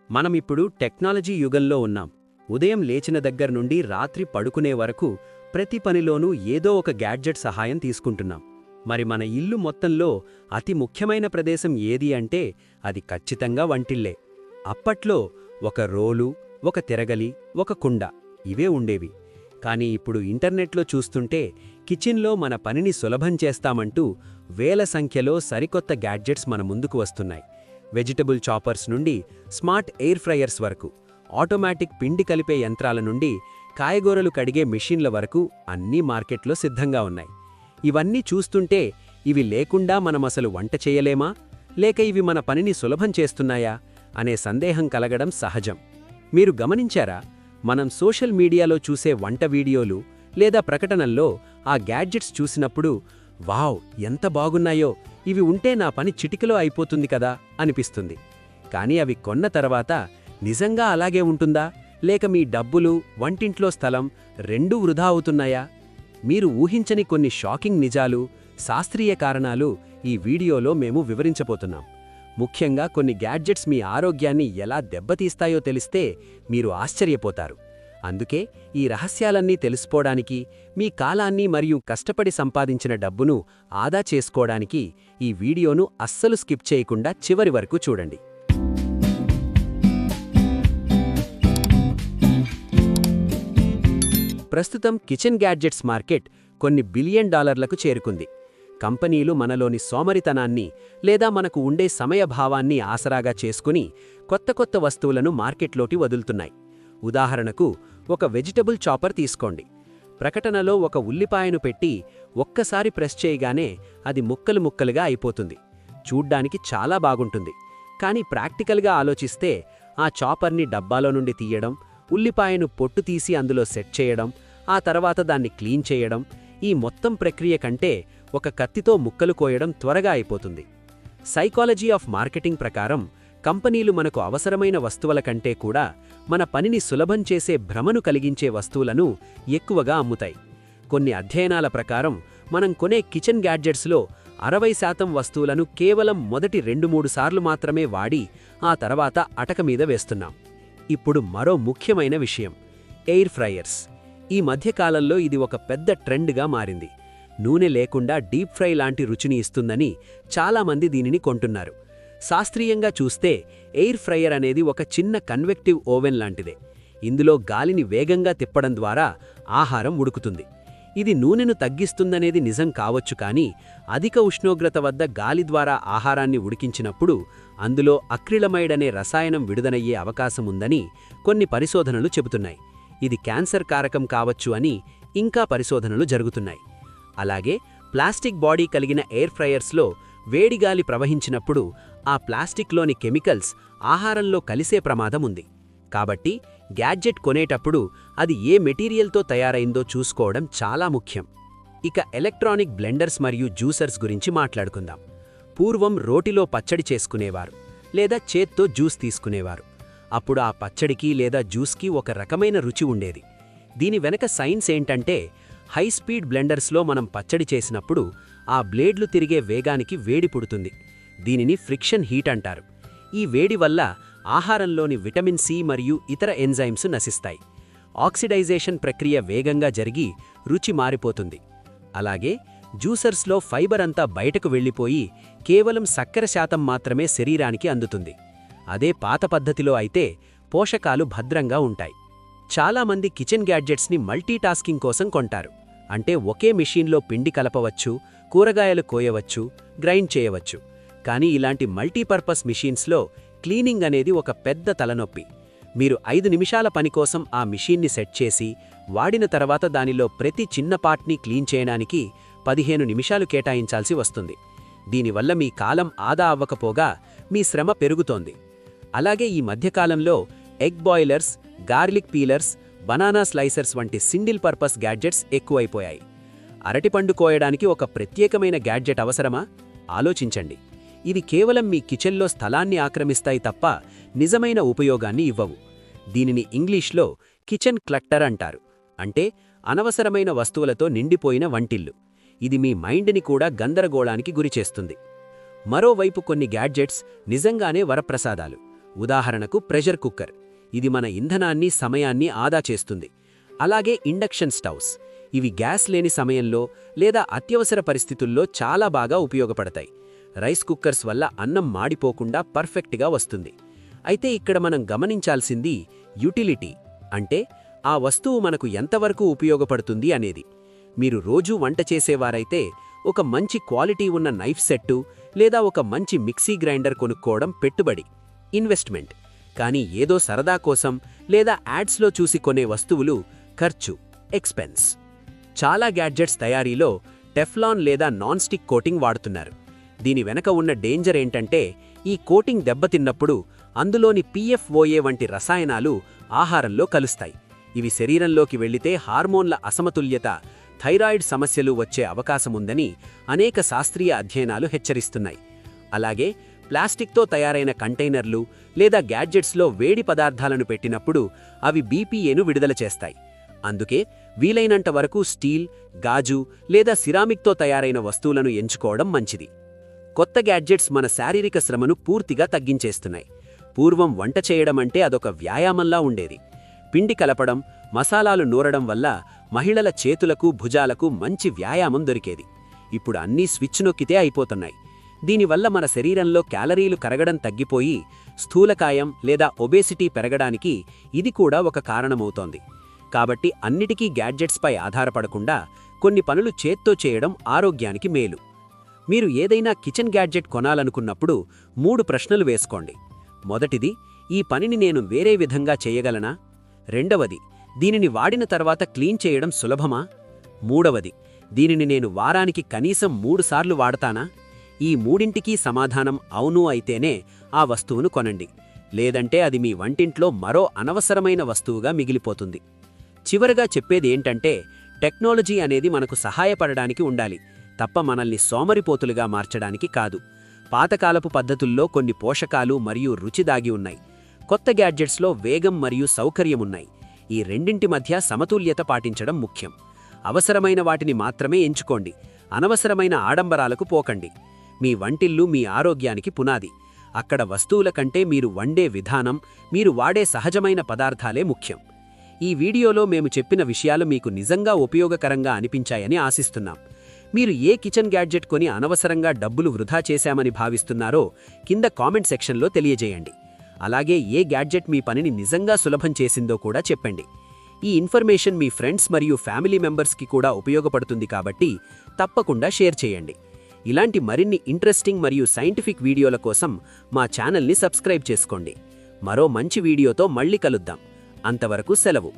మనమిప్పుడు టెక్నాలజీ యుగంలో ఉన్నాం. ఉదయం లేచిన దగ్గర నుండి రాత్రి పడుకునే వరకు ప్రతి పనిలోనూ ఏదో ఒక గ్యాడ్జెట్ సహాయం తీసుకుంటున్నాం. మరి మన ఇల్లు మొత్తంలో అతి ముఖ్యమైన ప్రదేశం ఏది అంటే అది ఖచ్చితంగా వంటిల్లే. అప్పట్లో ఒక రోలు, ఒక తిరగలి, ఒక కుండ ఇవే ఉండేవి. కానీ ఇప్పుడు ఇంటర్నెట్లో చూస్తుంటే కిచెన్లో మన పనిని సులభం చేస్తామంటూ వేల సంఖ్యలో సరికొత్త గ్యాడ్జెట్స్ మన ముందుకు వస్తున్నాయి. వెజిటబుల్ చాపర్స్ నుండి స్మార్ట్ ఎయిర్ ఫ్రైయర్స్ వరకు, ఆటోమేటిక్ పిండి కలిపే యంత్రాల నుండి కాయగూరలు కడిగే మెషిన్ల వరకు అన్నీ మార్కెట్లో సిద్ధంగా ఉన్నాయి. ఇవన్నీ చూస్తుంటే ఇవి లేకుండా మనమసలు వంట చేయలేమా, లేక ఇవి మన పనిని సులభం చేస్తున్నాయా అనే సందేహం కలగడం సహజం. మీరు గమనించారా, మనం సోషల్ మీడియాలో చూసే వంట వీడియోలు లేదా ప్రకటనల్లో ఆ గ్యాడ్జెట్స్ చూసినప్పుడు వావ్ ఎంత బాగున్నాయో, ఇవి ఉంటే నా పని చిటికలో అయిపోతుంది కదా అనిపిస్తుంది. కానీ అవి కొన్న తర్వాత నిజంగా అలాగే ఉంటుందా, లేక మీ డబ్బులు, వంటింట్లో స్థలం రెండూ వృధా అవుతున్నాయా? మీరు ఊహించని కొన్ని షాకింగ్ నిజాలు, శాస్త్రీయ కారణాలు ఈ వీడియోలో మేము వివరించబోతున్నాం. ముఖ్యంగా కొన్ని గ్యాడ్జెట్స్ మీ ఆరోగ్యాన్ని ఎలా దెబ్బతీస్తాయో తెలిస్తే మీరు ఆశ్చర్యపోతారు. అందుకే ఈ రహస్యాలన్నీ తెలుసుకోవడానికి, మీ కాలాన్ని మరియు కష్టపడి సంపాదించిన డబ్బును ఆదా చేసుకోవడానికి ఈ వీడియోను అస్సలు స్కిప్ చేయకుండా చివరి వరకు చూడండి. ప్రస్తుతం కిచెన్ గ్యాడ్జెట్స్ మార్కెట్ కొన్ని బిలియన్ డాలర్లకు చేరుకుంది. కంపెనీలు మనలోని సోమరితనాన్ని లేదా మనకు ఉండే సమయభావాన్ని ఆసరాగా చేసుకుని కొత్త కొత్త వస్తువులను మార్కెట్లోకి వదులుతున్నాయి. ఉదాహరణకు ఒక వెజిటబుల్ చాపర్ తీసుకోండి. ప్రకటనలో ఒక ఉల్లిపాయను పెట్టి ఒక్కసారి ప్రెస్ చేయగానే అది ముక్కలు ముక్కలుగా అయిపోతుంది. చూడ్డానికి చాలా బాగుంటుంది. కానీ ప్రాక్టికల్గా ఆలోచిస్తే ఆ చాపర్ని డబ్బాలో నుండి తీయడం, ఉల్లిపాయను పొట్టు తీసి అందులో సెట్ చేయడం, ఆ తర్వాత దాన్ని క్లీన్ చేయడం, ఈ మొత్తం ప్రక్రియ కంటే ఒక కత్తితో ముక్కలు కోయడం త్వరగా అయిపోతుంది. సైకాలజీ ఆఫ్ మార్కెటింగ్ ప్రకారం కంపెనీలు మనకు అవసరమైన వస్తువుల కంటే కూడా మన పనిని సులభం చేసే భ్రమను కలిగించే వస్తువులను ఎక్కువగా అమ్ముతాయి. కొన్ని అధ్యయనాల ప్రకారం మనం కొనే కిచెన్ గ్యాడ్జెట్స్లో 60% వస్తువులను కేవలం మొదటి 2-3 సార్లు మాత్రమే వాడి ఆ తర్వాత అటక మీద వేస్తున్నాం. ఇప్పుడు మరో ముఖ్యమైన విషయం, ఎయిర్ ఫ్రైయర్స్. ఈ మధ్యకాలంలో ఇది ఒక పెద్ద ట్రెండ్గా మారింది. నూనె లేకుండా డీప్ ఫ్రై లాంటి రుచిని ఇస్తుందని చాలామంది దీనిని కొంటున్నారు. శాస్త్రీయంగా చూస్తే ఎయిర్ ఫ్రైయర్ అనేది ఒక చిన్న కన్వెక్టివ్ ఓవెన్ లాంటిదే. ఇందులో గాలిని వేగంగా తిప్పడం ద్వారా ఆహారం ఉడుకుతుంది. ఇది నూనెను తగ్గిస్తుందనేది నిజం కావచ్చు, కానీ అధిక ఉష్ణోగ్రత వద్ద గాలి ద్వారా ఆహారాన్ని ఉడికించినప్పుడు అందులో అక్రిలమైడ్ అనే రసాయనం విడుదలయ్యే అవకాశం ఉందని కొన్ని పరిశోధనలు చెబుతున్నాయి. ఇది క్యాన్సర్ కారకం కావచ్చు అని ఇంకా పరిశోధనలు జరుగుతున్నాయి. అలాగే ప్లాస్టిక్ బాడీ కలిగిన ఎయిర్ ఫ్రైయర్స్లో వేడిగాలి ప్రవహించినప్పుడు ఆ ప్లాస్టిక్లోని కెమికల్స్ ఆహారంలో కలిసే ప్రమాదం ఉంది. కాబట్టి గ్యాడ్జెట్ కొనేటప్పుడు అది ఏ మెటీరియల్తో తయారైందో చూసుకోవడం చాలా ముఖ్యం. ఇక ఎలక్ట్రానిక్ బ్లెండర్స్ మరియు జ్యూసర్స్ గురించి మాట్లాడుకుందాం. పూర్వం రోటిలో పచ్చడి చేసుకునేవారు, లేదా చేత్తో జ్యూస్ తీసుకునేవారు. అప్పుడు ఆ పచ్చడికి లేదా జ్యూస్కి ఒక రకమైన రుచి ఉండేది. దీని వెనక సైన్స్ ఏంటంటే, హై స్పీడ్ బ్లెండర్స్లో మనం పచ్చడి చేసినప్పుడు ఆ బ్లేడ్లు తిరిగే వేగానికి వేడి పుడుతుంది. దీనిని ఫ్రిక్షన్ హీట్ అంటారు. ఈ వేడి వల్ల ఆహారంలోని విటమిన్ సి మరియు ఇతర ఎంజైమ్స్ నశిస్తాయి. ఆక్సిడైజేషన్ ప్రక్రియ వేగంగా జరిగి రుచి మారిపోతుంది. అలాగే జ్యూసర్స్లో ఫైబర్ అంతా బయటకు వెళ్ళిపోయి కేవలం సక్కెర శాతం మాత్రమే శరీరానికి అందుతుంది. అదే పాత పద్ధతిలో అయితే పోషకాలు భద్రంగా ఉంటాయి. చాలామంది కిచెన్ గ్యాడ్జెట్స్ని మల్టీటాస్కింగ్ కోసం కొంటారు. అంటే ఒకే మెషీన్లో పిండి కలపవచ్చు, కూరగాయలు కోయవచ్చు, గ్రైండ్ చేయవచ్చు. కానీ ఇలాంటి మల్టీపర్పస్ మెషీన్స్లో క్లీనింగ్ అనేది ఒక పెద్ద తలనొప్పి. మీరు 5 నిమిషాల పని కోసం ఆ మెషీన్ని సెట్ చేసి వాడిన తర్వాత దానిలో ప్రతి చిన్న పార్ట్ని క్లీన్ చేయడానికి 15 నిమిషాలు కేటాయించాల్సి వస్తుంది. దీనివల్ల మీ కాలం ఆదా అవ్వకపోగా మీ శ్రమ పెరుగుతోంది. అలాగే ఈ మధ్యకాలంలో egg boilers, garlic peelers, banana slicers వంటి సింగిల్ పర్పస్ గ్యాడ్జెట్స్ ఎక్కువైపోయాయి. అరటిపండు కోయడానికి ఒక ప్రత్యేకమైన గ్యాడ్జెట్ అవసరమా? ఆలోచించండి. ఇవి కేవలం మీ కిచెన్లో స్థలాన్ని ఆక్రమిస్తాయి తప్ప నిజమైన ఉపయోగాన్ని ఇవ్వవు. దీనిని ఇంగ్లీష్లో కిచెన్ క్లట్టర్ అంటారు. అంటే అనవసరమైన వస్తువులతో నిండిపోయిన వంటిల్లు. ఇది మీ మైండ్ని కూడా గందరగోళానికి గురిచేస్తుంది. మరోవైపు కొన్ని గ్యాడ్జెట్స్ నిజంగానే వరప్రసాదాలు. ఉదాహరణకు ప్రెషర్ కుక్కర్, ఇది మన ఇంధనాన్ని సమయాన్ని ఆదా చేస్తుంది. అలాగే ఇండక్షన్ స్టవ్స్, ఇవి గ్యాస్ లేని సమయంలో లేదా అత్యవసర పరిస్థితుల్లో చాలా బాగా ఉపయోగపడతాయి. రైస్ కుక్కర్స్ వల్ల అన్నం మాడిపోకుండా పర్ఫెక్ట్గా వస్తుంది. అయితే ఇక్కడ మనం గమనించాల్సింది యుటిలిటీ, అంటే ఆ వస్తువు మనకు ఎంతవరకు ఉపయోగపడుతుంది అనేది. మీరు రోజూ వంట చేసేవారైతే ఒక మంచి క్వాలిటీ ఉన్న నైఫ్ సెట్టు లేదా ఒక మంచి మిక్సీ గ్రైండర్ కొనుక్కోవడం పెట్టుబడి, ఇన్వెస్ట్మెంట్. కానీ ఏదో సరదా కోసం లేదా యాడ్స్లో చూసి కొనే వస్తువులు ఖర్చు, ఎక్స్పెన్స్. చాలా గ్యాడ్జెట్స్ తయారీలో టెఫ్లాన్ లేదా నాన్ స్టిక్ కోటింగ్ వాడుతున్నారు. దీని వెనక ఉన్న డేంజర్ ఏంటంటే, ఈ కోటింగ్ దెబ్బతిన్నప్పుడు అందులోని PFOA వంటి రసాయనాలు ఆహారంలో కలుస్తాయి. ఇవి శరీరంలోకి వెళ్లితే హార్మోన్ల అసమతుల్యత, థైరాయిడ్ సమస్యలు వచ్చే అవకాశముందని అనేక శాస్త్రీయ అధ్యయనాలు హెచ్చరిస్తున్నాయి. అలాగే ప్లాస్టిక్తో తయారైన కంటైనర్లు లేదా గ్యాడ్జెట్స్లో వేడి పదార్థాలను పెట్టినప్పుడు అవి BPAను విడుదల చేస్తాయి. అందుకే వీలైనంత వరకు స్టీల్, గాజు లేదా సిరామిక్తో తయారైన వస్తువులను ఎంచుకోవడం మంచిది. కొత్త గ్యాడ్జెట్స్ మన శారీరక శ్రమను పూర్తిగా తగ్గించేస్తున్నాయి. పూర్వం వంట చేయడమంటే అదొక వ్యాయామంలా ఉండేది. పిండి కలపడం, మసాలాలు నూరడం వల్ల మహిళల చేతులకు, భుజాలకు మంచి వ్యాయామం దొరికేది. ఇప్పుడు అన్నీ స్విచ్ నొక్కితే అయిపోతున్నాయి. దీనివల్ల మన శరీరంలో క్యాలరీలు కరగడం తగ్గిపోయి స్థూలకాయం లేదా ఒబేసిటీ పెరగడానికి ఇది కూడా ఒక కారణమవుతోంది. కాబట్టి అన్నిటికీ గ్యాడ్జెట్స్పై ఆధారపడకుండా కొన్ని పనులు చేత్తో చేయడం ఆరోగ్యానికి మేలు. మీరు ఏదైనా కిచెన్ గ్యాడ్జెట్ కొనాలనుకున్నప్పుడు 3 ప్రశ్నలు వేసుకోండి. మొదటిది, ఈ పనిని నేను వేరే విధంగా చేయగలనా? రెండవది, దీనిని వాడిన తర్వాత క్లీన్ చేయడం సులభమా? మూడవది, దీనిని నేను వారానికి కనీసం 3 సార్లు వాడతానా? ఈ మూడింటికీ సమాధానం అవును అయితేనే ఆ వస్తువును కొనండి. లేదంటే అది మీ వంటింట్లో మరో అనవసరమైన వస్తువుగా మిగిలిపోతుంది. చివరగా చెప్పేది ఏంటంటే, టెక్నాలజీ అనేది మనకు సహాయపడడానికి ఉండాలి తప్ప మనల్ని సోమరిపోతులుగా మార్చడానికి కాదు. పాతకాలపు పద్ధతుల్లో కొన్ని పోషకాలు మరియు రుచి దాగి ఉన్నాయి. కొత్త గ్యాడ్జెట్స్లో వేగం మరియు సౌకర్యమున్నాయి. ఈ రెండింటి మధ్య సమతుల్యత పాటించడం ముఖ్యం. అవసరమైన వాటిని మాత్రమే ఎంచుకోండి. అనవసరమైన ఆడంబరాలకు పోకండి. మీ వంటిల్లు మీ ఆరోగ్యానికి పునాది. అక్కడ వస్తువుల కంటే మీరు వండే విధానం, మీరు వాడే సహజమైన పదార్థాలే ముఖ్యం. ఈ వీడియోలో మేము చెప్పిన విషయాలు మీకు నిజంగా ఉపయోగకరంగా అనిపించాయని ఆశిస్తున్నాం. మీరు ఏ కిచెన్ గ్యాడ్జెట్ కొని అనవసరంగా డబ్బులు వృధా చేశామని భావిస్తున్నారో కింద కామెంట్ సెక్షన్లో తెలియజేయండి. అలాగే ఏ గ్యాడ్జెట్ మీ పనిని నిజంగా సులభం చేసిందో కూడా చెప్పండి. ఈ ఇన్ఫర్మేషన్ మీ ఫ్రెండ్స్ మరియు ఫ్యామిలీ మెంబర్స్కి కూడా ఉపయోగపడుతుంది కాబట్టి తప్పకుండా షేర్ చేయండి. ఇలాంటి మరిన్ని ఇంట్రెస్టింగ్ మరియు సైంటిఫిక్ వీడియోల కోసం మా ఛానల్ని సబ్స్క్రైబ్ చేసుకోండి. మరో మంచి వీడియోతో మళ్ళీ కలుద్దాం. అంతవరకు సెలవు.